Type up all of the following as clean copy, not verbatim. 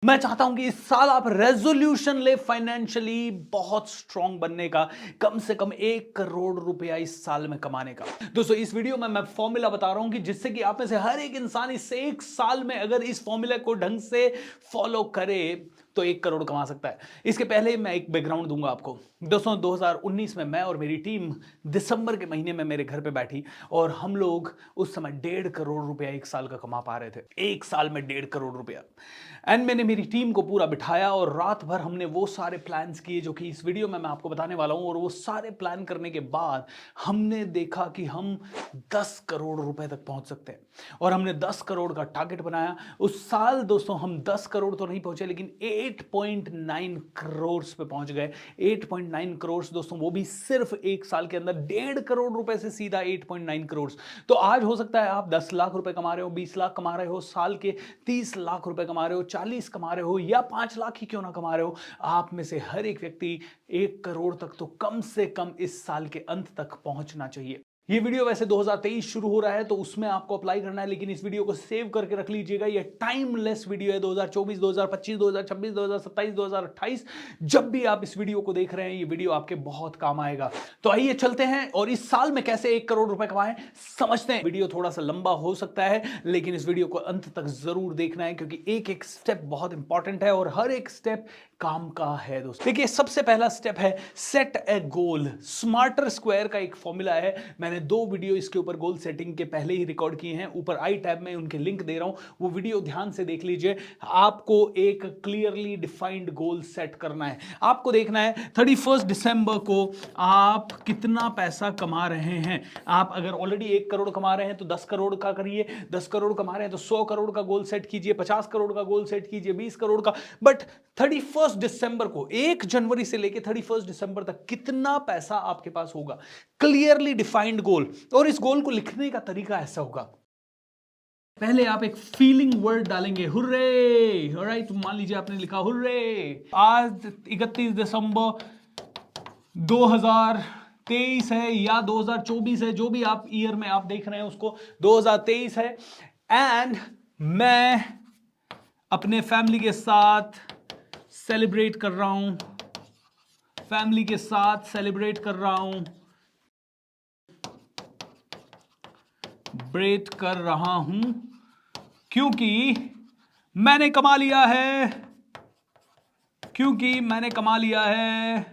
मैं चाहता हूं कि इस साल आप रेजोल्यूशन ले फाइनेंशियली बहुत स्ट्रांग बनने का, कम से कम 1 करोड़ रुपया इस साल में कमाने का। दोस्तों इस वीडियो में मैं फॉर्मूला बता रहा हूं कि जिससे कि आप में से हर एक इंसान इस एक साल में अगर इस फॉर्मूला को ढंग से फॉलो करे तो 1 करोड़ कमा सकता है। इसके पहले मैं एक बैकग्राउंड दूंगा आपको। दोस्तों 2019 में मैं और मेरी टीम दिसंबर के महीने में मेरे घर पे बैठी और हम लोग उस समय 1.5 करोड़ रुपया एक साल का कमा पा रहे थे। एक साल में 1.5 करोड़ रुपया। एंड मैंने मेरी टीम को पूरा बिठाया और रात भर हमने वो सारे प्लान्स किए जो कि इस वीडियो में मैं आपको बताने वाला हूं। और वो सारे प्लान करने के बाद हमने देखा कि हम 10 करोड़ रुपए तक पहुंच सकते हैं और हमने 10 करोड़ का टारगेट बनाया। उस साल दोस्तों हम 10 करोड़ तो नहीं पहुंचे लेकिन 8.9 करोड़ पे पहुंच गए। 8.9 करोड़ दोस्तों, वो भी सिर्फ एक साल के अंदर। 1.5 करोड़ रुपए से सीधा 8.9 करोड़। तो आज हो सकता है आप 10 लाख रुपए कमा रहे हो, 20 लाख कमा रहे हो, साल के 30 लाख रुपए कमा रहे हो, 40 कमा रहे हो या 5 लाख ही क्यों ना कमा रहे हो। आप में से हर एक व्यक्ति 1 करोड़ तक तो कम से कम इस साल के अंत तक पहुंचना चाहिए। ये वीडियो वैसे 2023 शुरू हो रहा है तो उसमें आपको अप्लाई करना है, लेकिन इस वीडियो को सेव करके रख लीजिएगा। ये टाइमलेस वीडियो है। 2024, 2025, 2026, 2027, 2028 जब भी आप इस वीडियो को देख रहे हैं ये वीडियो आपके बहुत काम आएगा। तो आइए चलते हैं और इस साल में कैसे 1 करोड़ रुपए कमाएं समझते हैं। वीडियो थोड़ा सा लंबा हो सकता है लेकिन इस वीडियो को अंत तक जरूर देखना है क्योंकि एक एक स्टेप बहुत इंपॉर्टेंट है और हर एक स्टेप काम का है। दोस्तों देखिए, सबसे पहला स्टेप है सेट ए गोल। स्मार्टर स्क्वायर का एक फॉर्मूला है। मैंने 2 वीडियो इसके ऊपर गोल सेटिंग के पहले ही रिकॉर्ड किए हैं। ऊपर आई टैब में उनके लिंक दे रहा हूं, वो वीडियो ध्यान से देख लीजिए। आपको एक क्लियरली डिफाइंड गोल सेट करना है। आपको देखना है 31 दिसंबर को आप कितना पैसा कमा रहे हैं। आप अगर ऑलरेडी 1 करोड़ कमा रहे हैं तो 10 करोड़ का करिए। 10 करोड़ कमा रहे हैं तो 100 करोड़ का गोल सेट कीजिए, 50 करोड़ का गोल सेट कीजिए, 20 करोड़ का। बट 31 दिसंबर को, 1 जनवरी से लेकर 31 दिसंबर तक कितना पैसा आपके पास होगा, क्लियरली डिफाइंड गोल। और इस गोल को लिखने का तरीका ऐसा होगा, पहले आप एक फीलिंग वर्ड डालेंगे, हुर्रे। ऑलराइट, मान लीजिए आपने लिखा हुर्रे। आज 31 दिसंबर 2023 है या 2024 है, जो भी आप ईयर में आप देख रहे हैं उसको 2023 है। एंड मैं अपने फैमिली के साथ सेलिब्रेट कर रहा हूं, फैमिली के साथ सेलिब्रेट कर रहा हूं, ब्रेक कर रहा हूं क्योंकि मैंने कमा लिया है, क्योंकि मैंने कमा लिया है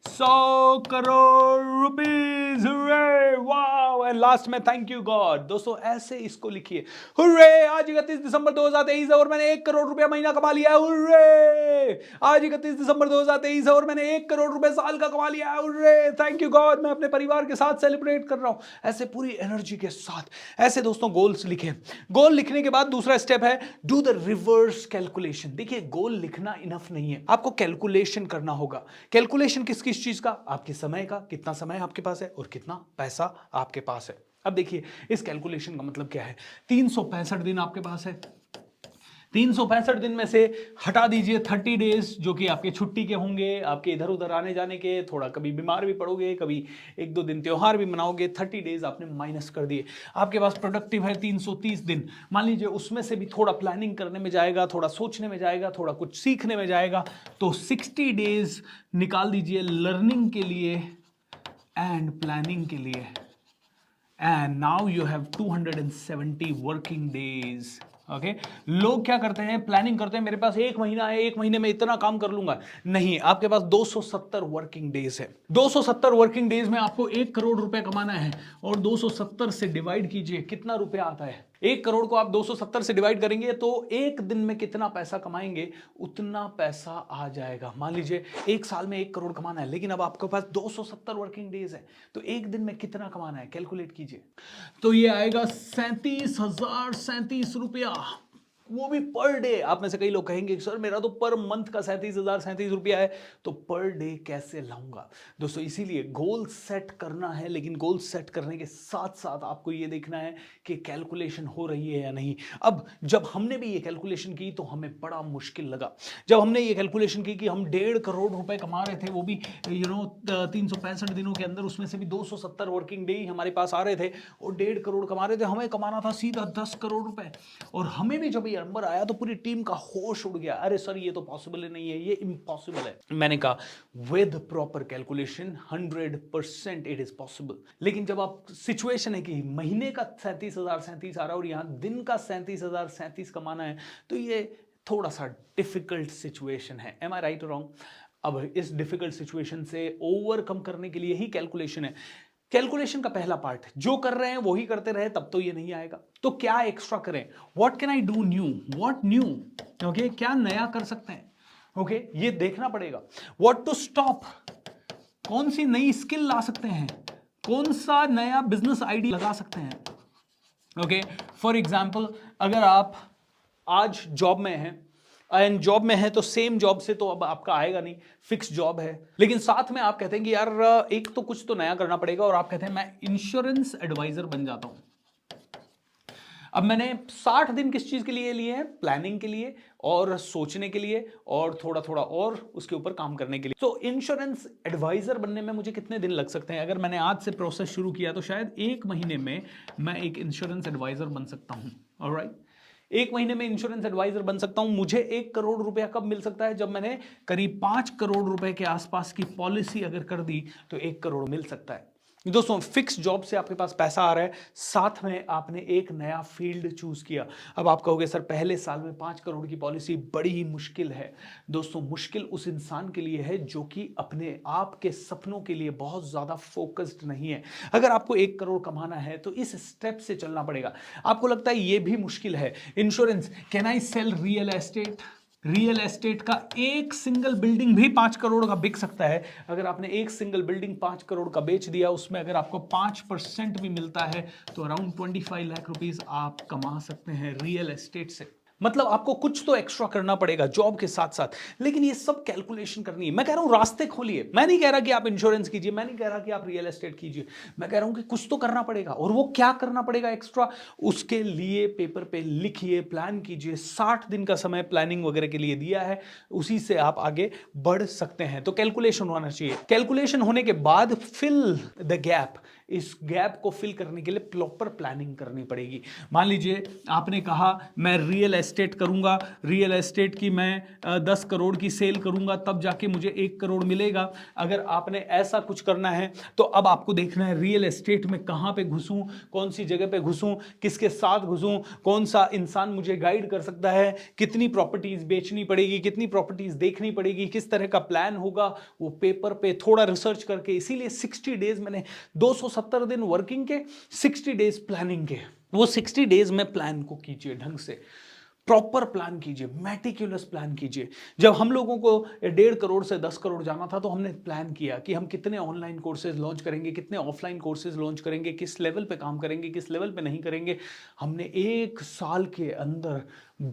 100 crore rupees. Hurray, wow. And last में थैंक यू गॉड। दोस्तों ऐसे इसको लिखिए, हुर्रे, आज 31 दिसंबर 2023 है और मैंने 1 करोड़ रुपया महीना कमा लिया है। हुर्रे, आज 31 दिसंबर 2023 है और मैंने 1 करोड़ रुपए साल का कमा लिया है। Hurray, thank you God. मैं अपने परिवार के साथ सेलिब्रेट कर रहा हूं, ऐसे पूरी एनर्जी के साथ। ऐसे दोस्तों गोल्स लिखें। गोल लिखने के बाद दूसरा स्टेप है डू द रिवर्स कैलकुलेशन। देखिए, गोल लिखना इनफ नहीं है, आपको कैलकुलेशन करना होगा। कैलकुलेशन किस किस चीज का? आपके समय का, कितना समय आपके पास है और कितना पैसा आपके पास है। अब देखिए, इस कैलकुलेशन का मतलब क्या है। 365 दिन आपके पास है। 365 दिन में से हटा दीजिए 30 डेज जो कि आपके छुट्टी के होंगे, आपके इधर उधर आने जाने के, थोड़ा कभी बीमार भी पड़ोगे, कभी 1-2 दिन त्योहार भी मनाओगे। 30 डेज आपने माइनस कर दिए। आपके पास प्रोडक्टिव है 330 दिन। मान लीजिए उसमें से भी थोड़ा प्लानिंग करने में जाएगा, थोड़ा सोचने में जाएगा, थोड़ा कुछ सीखने में जाएगा, तो 60 डेज निकाल दीजिए लर्निंग के लिए एंड प्लानिंग के लिए। And now you have 270 working days. Okay, लोग क्या करते हैं, प्लानिंग करते हैं, मेरे पास 1 महीना है, 1 महीने में इतना काम कर लूंगा। नहीं, आपके पास 270 वर्किंग डेज है। 270 वर्किंग डेज में आपको 1 करोड़ रुपए कमाना है और 270 से डिवाइड कीजिए, कितना रुपया आता है। 1 करोड़ को आप 270 से डिवाइड करेंगे तो एक दिन में कितना पैसा कमाएंगे, उतना पैसा आ जाएगा। मान लीजिए 1 साल में 1 करोड़ कमाना है, लेकिन अब आपके पास 270 वर्किंग डेज है, तो एक दिन में कितना कमाना है, कैलकुलेट कीजिए। तो ये आएगा 37,037 रुपया, वो भी पर डे। आप में से कई लोग कहेंगे सर मेरा तो पर मंथ का 37,037 रुपया है, तो पर डे कैसे लाऊंगा। दोस्तों इसीलिए गोल सेट करना है, लेकिन गोल सेट करने के साथ साथ आपको ये देखना है कि कैलकुलेशन हो रही है या नहीं। अब जब हमने भी ये कैलकुलेशन की तो हमें बड़ा मुश्किल लगा। जब हमने ये कैलकुलेशन की कि हम 1.5 करोड़ रुपए कमा रहे थे, वो भी 365 दिनों के अंदर, उसमें से भी 270 वर्किंग डे ही हमारे पास आ रहे थे और 1.5 करोड़ कमा रहे थे। हमें कमाना था सीधा 10 करोड़ रुपए। और हमें भी जब ये नंबर आया तो पूरी टीम का होश उड़ गया, अरे सर ये तो पॉसिबल ही नहीं है, ये इम्पॉसिबल है। मैंने कहा with proper calculation 100% it is possible. लेकिन जब आप सिचुएशन है कि महीने का 37,037 आ रहा है और यहां दिन का 37,037 कमाना है, तो ये थोड़ा सा डिफिकल्ट सिचुएशन है। एम आई राइट और रॉन्ग? अब इस डिफिकल्ट सिचुएशन से ओवरकम करने के लिए ही कैलकुलेशन है। कैलकुलेशन का पहला पार्ट, जो कर रहे हैं वही करते रहे तब तो ये नहीं आएगा, तो क्या एक्स्ट्रा करें? What can I do new, what new, okay, क्या नया कर सकते हैं, ओके, ये देखना पड़ेगा। व्हाट टू स्टॉप, कौन सी नई स्किल ला सकते हैं, कौन सा नया बिजनेस आइडिया लगा सकते हैं, ओके। फॉर एग्जाम्पल, अगर आप आज जॉब में हैं एंड जॉब में है तो सेम जॉब से तो अब आपका आएगा नहीं, फिक्स जॉब है, लेकिन साथ में आप कहते हैं कि यार एक तो कुछ तो नया करना पड़ेगा, और आप कहते हैं मैं इंश्योरेंस एडवाइजर बन जाता हूं। अब मैंने 60 दिन किस चीज के लिए लिए हैं? प्लानिंग के लिए और सोचने के लिए और थोड़ा थोड़ा और उसके ऊपर काम करने के लिए। तो इंश्योरेंस एडवाइजर बनने में मुझे कितने दिन लग सकते हैं? अगर मैंने आज से प्रोसेस शुरू किया तो शायद 1 महीने में मैं एक इंश्योरेंस एडवाइजर बन सकता हूं। ऑलराइट, 1 महीने में इंश्योरेंस एडवाइजर बन सकता हूं। मुझे 1 करोड़ रुपया कब मिल सकता है? जब मैंने करीब 5 करोड़ रुपए के आसपास की पॉलिसी अगर कर दी तो 1 करोड़ मिल सकता है। दोस्तों, फिक्स जॉब से आपके पास पैसा आ रहा है, साथ में आपने एक नया फील्ड चूज किया। अब आप कहोगे सर पहले साल में 5 करोड़ की पॉलिसी बड़ी ही मुश्किल है। दोस्तों, मुश्किल उस इंसान के लिए है जो कि अपने आप के सपनों के लिए बहुत ज्यादा फोकस्ड नहीं है। अगर आपको 1 करोड़ कमाना है तो इस स्टेप से चलना पड़ेगा। आपको लगता है ये भी मुश्किल है, insurance, can I sell real estate? Real estate का एक सिंगल बिल्डिंग भी 5 करोड़ का बिक सकता है। अगर आपने एक सिंगल बिल्डिंग 5 करोड़ का बेच दिया, उसमें अगर आपको 5% भी मिलता है तो अराउंड 25 लाख रुपीस आप कमा सकते हैं रियल एस्टेट से। मतलब आपको कुछ तो एक्स्ट्रा करना पड़ेगा जॉब के साथ साथ, लेकिन ये सब कैलकुलेशन करनी है। मैं कह रहा हूं रास्ते खोलिए, मैं नहीं कह रहा कि आप इंश्योरेंस कीजिए, मैं नहीं कह रहा कि आप रियल एस्टेट कीजिए, मैं कह रहा हूं कि कुछ तो करना पड़ेगा। और वो क्या करना पड़ेगा एक्स्ट्रा, उसके लिए पेपर पे लिखिए, प्लान कीजिए। 60 दिन का समय प्लानिंग वगैरह के लिए दिया है, उसी से आप आगे बढ़ सकते हैं। तो कैलकुलेशन होना चाहिए। कैलकुलेशन होने के बाद फिल द गैप, इस गैप को फिल करने के लिए प्रॉपर प्लानिंग करनी पड़ेगी। मान लीजिए आपने कहा मैं रियल एस्टेट करूंगा, रियल एस्टेट की मैं 10 करोड़ की सेल करूंगा, तब जाके मुझे 1 करोड़ मिलेगा। अगर आपने ऐसा कुछ करना है तो अब आपको देखना है रियल एस्टेट में कहां पे घुसूं, कौन सी जगह पे घुसूं, किसके साथ घुसूं, कौन सा इंसान मुझे गाइड कर सकता है, कितनी प्रॉपर्टीज बेचनी पड़ेगी, कितनी प्रॉपर्टीज देखनी पड़ेगी, किस तरह का प्लान होगा, वो पेपर पे थोड़ा रिसर्च करके। इसीलिए 60 डेज मैंने 270 दिन वर्किंग के, 60 डेज प्लानिंग के। वो 60 डेज में प्लान को कीजिए ढंग से, प्रॉपर प्लान कीजिए, मेटिकुलस प्लान कीजिए। जब हम लोगों को 1.5 करोड़ से 10 करोड़ जाना था तो हमने प्लान किया कि हम कितने ऑनलाइन कोर्सेज लॉन्च करेंगे, कितने ऑफलाइन कोर्सेज लॉन्च करेंगे, किस लेवल पे काम करेंगे, किस लेवल पे नहीं करेंगे। हमने 1 साल के अंदर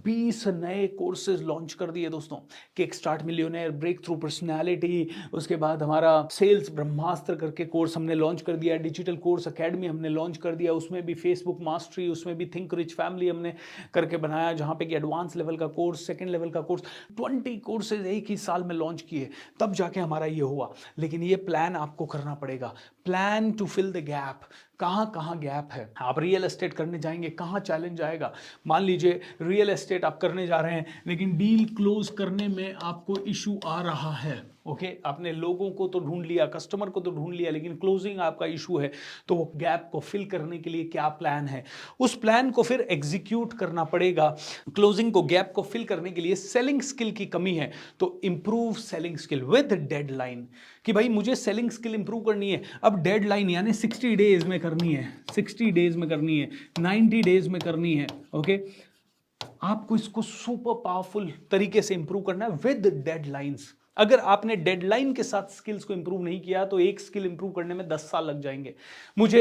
20 नए कोर्सेज लॉन्च कर दिए दोस्तों। Kick start millionaire, breakthrough personality, उसके बाद हमारा सेल्स ब्रह्मास्त्र करके कोर्स हमने लॉन्च कर दिया, डिजिटल कोर्स अकेडमी हमने लॉन्च कर दिया, उसमें भी फेसबुक मास्टरी, उसमें भी थिंक रिच फैमिली हमने करके बनाया, जहां पे कि एडवांस लेवल का कोर्स, सेकंड लेवल का कोर्स, 20 कोर्सेज एक ही साल में लॉन्च किए, तब जाके हमारा ये हुआ। लेकिन ये प्लान आपको करना पड़ेगा, plan to fill the gap. कहां गैप है? आप रियल एस्टेट करने जाएंगे, कहां चैलेंज आएगा? मान लीजिए रियल एस्टेट आप करने जा रहे हैं लेकिन डील क्लोज करने में आपको इशू आ रहा है, ओके, आपने लोगों को तो ढूंढ लिया, कस्टमर को तो ढूंढ लिया, लेकिन क्लोजिंग आपका इशू है। तो वो गैप को फिल करने के लिए क्या प्लान है, उस प्लान को फिर एग्जीक्यूट करना पड़ेगा। क्लोजिंग को, गैप को फिल करने के लिए सेलिंग स्किल की कमी है तो improve selling skill with deadline, कि भाई मुझे सेलिंग स्किल इंप्रूव करनी है। अब डेडलाइन यानी 60 डेज में करनी है, 60 डेज में करनी है, 90 डेज में करनी है, ओके। आपको इसको सुपर पावरफुल तरीके से इंप्रूव करना है विद डेडलाइंस। अगर आपने डेडलाइन के साथ स्किल्स को इंप्रूव नहीं किया तो एक स्किल इंप्रूव करने में 10 साल लग जाएंगे। मुझे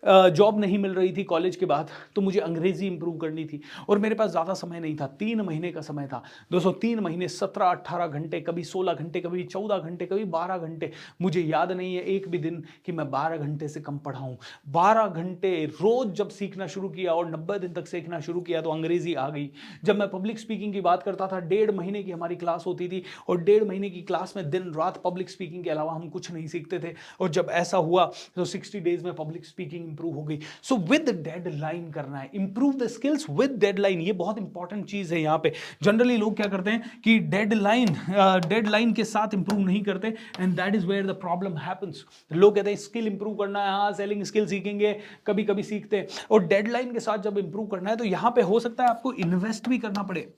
जॉब नहीं मिल रही थी कॉलेज के बाद, तो मुझे अंग्रेजी इंप्रूव करनी थी और मेरे पास ज़्यादा समय नहीं था, 3 महीने का समय था दोस्तों। 3 महीने 17-18 घंटे, कभी 16 घंटे, कभी 14 घंटे, कभी 12 घंटे, मुझे याद नहीं है एक भी दिन कि मैं 12 घंटे से कम पढ़ा हूँ। 12 घंटे रोज जब सीखना शुरू किया और 90 दिन तक सीखना शुरू किया तो अंग्रेजी आ गई। जब मैं पब्लिक स्पीकिंग की बात करता था, 1.5 महीने की हमारी क्लास होती थी और 1.5 महीने की कि क्लास में दिन रात पब्लिक स्पीकिंग के अलावा हम कुछ नहीं सीखते थे, और जब ऐसा हुआ तो 60 डेज में पब्लिक स्पीकिंग इंप्रूव हो गई। सो विद डेडलाइन करना है, improve the skills with deadline, ये बहुत इंपॉर्टेंट चीज है। यहाँ पे जनरली लोग क्या करते हैं कि डेडलाइन के साथ इंप्रूव नहीं करते, and that is where the problem happens. लोग कहते हैं स्किल इंप्रूव करना है, हाँ सेलिंग स्किल सीखेंगे, कभी कभी सीखते हैं, और डेडलाइन के साथ जब इंप्रूव करना है तो यहां पे हो सकता है आपको इन्वेस्ट भी करना पड़े।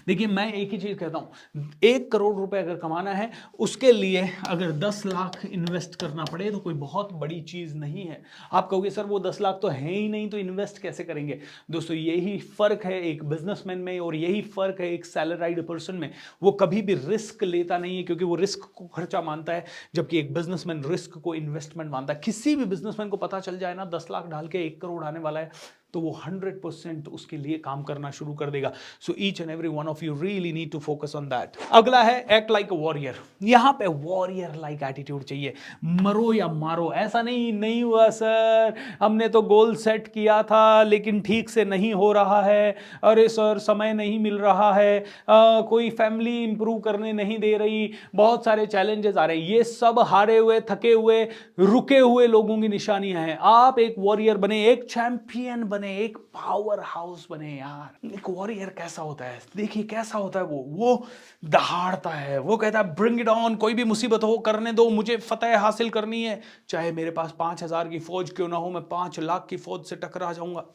देखिए मैं एक ही चीज कहता हूं, 1 करोड़ रुपए अगर कमाना है उसके लिए अगर 10 लाख इन्वेस्ट करना पड़े तो कोई बहुत बड़ी चीज नहीं है। आप कहोगे सर वो 10 लाख तो है ही नहीं, तो इन्वेस्ट कैसे करेंगे? दोस्तों यही फर्क है एक बिजनेसमैन में, और यही फर्क है एक सैलराइड पर्सन में। वो कभी भी रिस्क लेता नहीं है क्योंकि वो रिस्क को खर्चा मानता है, जबकि एक बिजनेसमैन रिस्क को इन्वेस्टमेंट मानता है। किसी भी बिजनेसमैन को पता चल जाए ना 10 लाख डाल के 1 करोड़ आने वाला है, तो वो 100% उसके लिए काम करना शुरू कर देगा। So each and every one of you really need to focus on that. अगला है एक्ट लाइक अ वॉरियर। यहां पे वॉरियर लाइक एटीट्यूड चाहिए, मरो या मारो। ऐसा नहीं हुआ सर, हमने तो गोल सेट किया था लेकिन ठीक से नहीं हो रहा है, अरे सर समय नहीं मिल रहा है, कोई फैमिली इंप्रूव करने नहीं दे रही, बहुत सारे चैलेंजेस आ रहे हैं। ये सब हारे हुए, थके हुए, रुके हुए लोगों की निशानियां हैं। आप एक वॉरियर बने, एक चैंपियन बने, एक पावर हाउस बने। यार एक वॉरियर कैसा होता है, देखिए कैसा होता है वो दहाड़ता है, वो कहता है ब्रिंग इट ऑन, कोई भी मुसीबत हो करने दो, मुझे फतेह हासिल करनी है, चाहे मेरे पास 5,000 की फौज क्यों ना हो, मैं 5 लाख की फौज से टकरा जाऊंगा।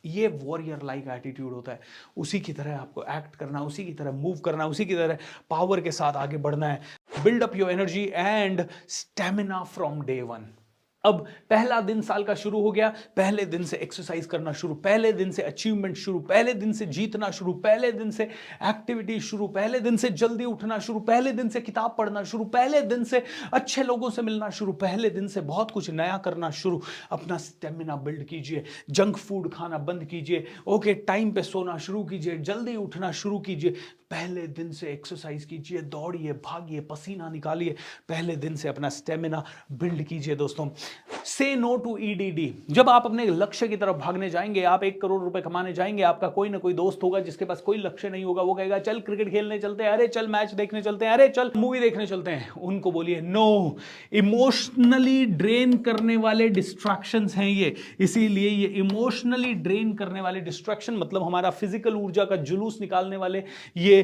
ये वॉरियर लाइक एटीट्यूड होता है। उसी की तरह आपको एक्ट करना, उसी की तरह मूव करना, उसी की तरह पावर के साथ आगे बढ़ना है। Build up your energy and stamina from day one. अब पहला दिन साल का शुरू हो गया, पहले दिन से एक्सरसाइज करना शुरू, पहले दिन से अचीवमेंट शुरू, पहले दिन से जीतना शुरू, पहले दिन से एक्टिविटी शुरू, पहले दिन से जल्दी उठना शुरू, पहले दिन से किताब पढ़ना शुरू, पहले दिन से अच्छे लोगों से मिलना शुरू, पहले दिन से बहुत कुछ नया करना शुरू। अपना स्टेमिना बिल्ड कीजिए, जंक फूड खाना बंद कीजिए, ओके टाइम पे सोना शुरू कीजिए, जल्दी उठना शुरू कीजिए, पहले दिन से एक्सरसाइज कीजिए, दौड़िए, भागिए, पसीना निकालिए, पहले दिन से अपना स्टेमिना बिल्ड कीजिए। दोस्तों से नो टू ईडीडी। जब आप अपने लक्ष्य की तरफ भागने जाएंगे, आप 1 करोड़ रुपए कमाने जाएंगे, आपका कोई ना कोई दोस्त होगा जिसके पास कोई लक्ष्य नहीं होगा। वो कहेगा चल क्रिकेट खेलने चलते हैं, अरे चल मैच देखने चलते हैं, अरे चल मूवी देखने चलते हैं। उनको बोलिए नो, इमोशनली ड्रेन करने वाले डिस्ट्रैक्शंस हैं ये। इसीलिए ये इमोशनली ड्रेन करने वाले डिस्ट्रैक्शन, मतलब हमारा फिजिकल ऊर्जा का जुलूस निकालने वाले ये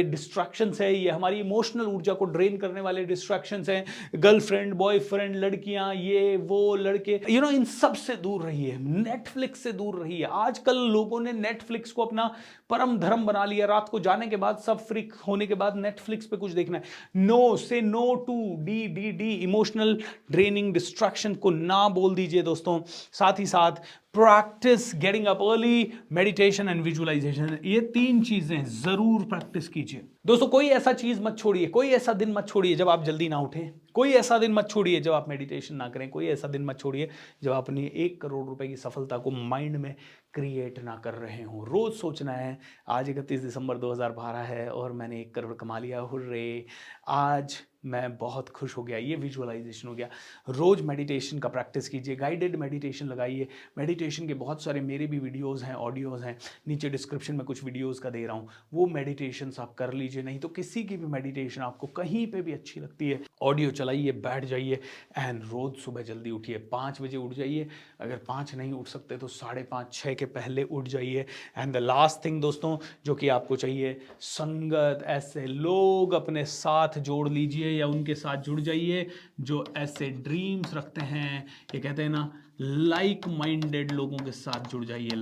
डिस्ट्रैक्शंस है, ये हमारी इमोशनल ऊर्जा को ड्रेन करने वाले डिस्ट्रैक्शंस हैं। गर्लफ्रेंड, बॉयफ्रेंड, लड़कियां, ये वो लड़के, इन सब से दूर रहिए, नेटफ्लिक्स से दूर रहिए। आजकल लोगों ने नेटफ्लिक्स को अपना परम धर्म बना लिया। रात को जाने के बाद, सब फ्री होने के बाद नेटफ्लिक्स पे कुछ देखना है। No, say no to the emotional draining distraction को ना बोल दीजिए दोस्तों। साथ ही साथ practice getting up early, meditation and visualisation, ये 3 चीजें जरूर प्रैक्टिस कीजिए। दोस्तों कोई ऐसा चीज मत छोड़िए, कोई ऐसा दिन मत छोड़िए जब आप जल्दी ना उठें, कोई ऐसा दिन मत छोड़िए जब आप मेडिटेशन ना करें, कोई ऐसा दिन मत छोड़िए जब आप अपनी 1 करोड़ रुपए की सफलता को माइंड में क्रिएट ना कर रहे हो। रोज सोचना है आज 31 दिसंबर 2012 है और मैंने 1 करोड़ कमा लिया, हुर्रे, आज मैं बहुत खुश हो गया। ये विजुअलाइजेशन हो गया। रोज मेडिटेशन का प्रैक्टिस कीजिए, गाइडेड मेडिटेशन लगाइए। मेडिटेशन के बहुत सारे मेरे भी वीडियोस हैं, ऑडियोज हैं, नीचे डिस्क्रिप्शन में कुछ वीडियोस का दे रहा हूँ, वो मेडिटेशन आप कर लीजिए। नहीं तो किसी की भी मेडिटेशन आपको कहीं पे भी अच्छी लगती है, ऑडियो चलाइए, बैठ जाइए एंड रोज सुबह जल्दी उठिए। 5 बजे उठ जाइए, अगर 5 नहीं उठ सकते तो 5:30 6 के पहले उठ जाइए। एंड द लास्ट थिंग दोस्तों जो कि आपको चाहिए, संगत, ऐसे लोग अपने साथ जोड़ लीजिए या उनके साथ जुड़ जाइए जो ऐसे ड्रीम्स रखते हैं। ये कहते हैं ना, लाइक माइंडेड लोगों के साथ जुड़ जाइए।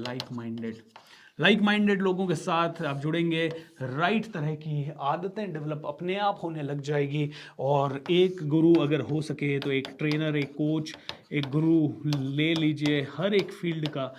लाइक माइंडेड लोगों के साथ आप जुड़ेंगे, राइट तरह की आदतें डेवलप अपने आप होने लग जाएगी। और एक गुरु अगर हो सके तो एक ट्रेनर, एक कोच, एक गुरु ले लीजिए हर एक फील्ड का,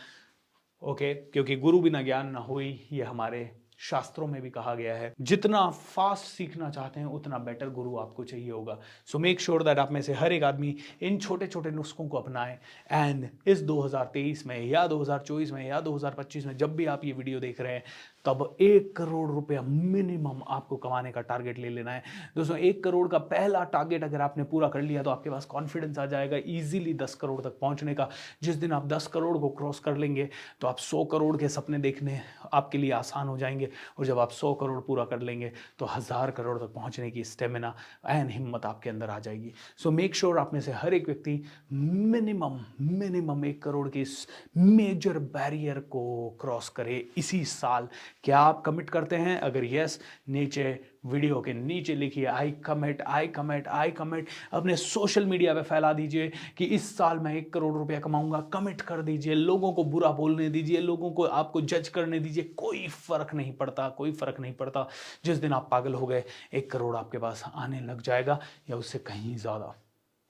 ओके, क्योंकि गुरु बिना ज्ञान ना होई, ये हमारे शास्त्रों में भी कहा गया है। जितना फास्ट सीखना चाहते हैं उतना बेटर गुरु आपको चाहिए होगा। सो मेक श्योर दैट आप में से हर एक आदमी इन छोटे छोटे नुस्खों को अपनाएं। एंड इस 2023 में या 2024 में या 2025 में जब भी आप ये वीडियो देख रहे हैं, तब 1 करोड़ रुपया मिनिमम आपको कमाने का टारगेट ले लेना है। दोस्तों 1 करोड़ का पहला टारगेट अगर आपने पूरा कर लिया तो आपके पास कॉन्फिडेंस आ जाएगा इजीली 10 करोड़ तक पहुंचने का। जिस दिन आप 10 करोड़ को क्रॉस कर लेंगे तो आप 100 करोड़ के सपने देखने आपके लिए आसान हो जाएंगे, और जब आप 100 करोड़ पूरा कर लेंगे तो 1000 करोड़ तक पहुंचने की स्टेमिना एंड हिम्मत आपके अंदर आ जाएगी। सो मेक श्योर आप में से हर एक व्यक्ति मिनिमम मिनिमम 1 करोड़ के इस मेजर बैरियर को क्रॉस करे इसी साल। क्या आप कमिट करते हैं? अगर यस, नीचे वीडियो के नीचे लिखिए I commit, I commit, I commit. अपने सोशल मीडिया पे फैला दीजिए कि इस साल मैं 1 करोड़ रुपया कमाऊंगा। कमिट कर दीजिए, लोगों को बुरा बोलने दीजिए, लोगों को आपको जज करने दीजिए, कोई फर्क नहीं पड़ता, कोई फर्क नहीं पड़ता। जिस दिन आप पागल हो गए 1 करोड़ आपके पास आने लग जाएगा या उससे कहीं ज़्यादा।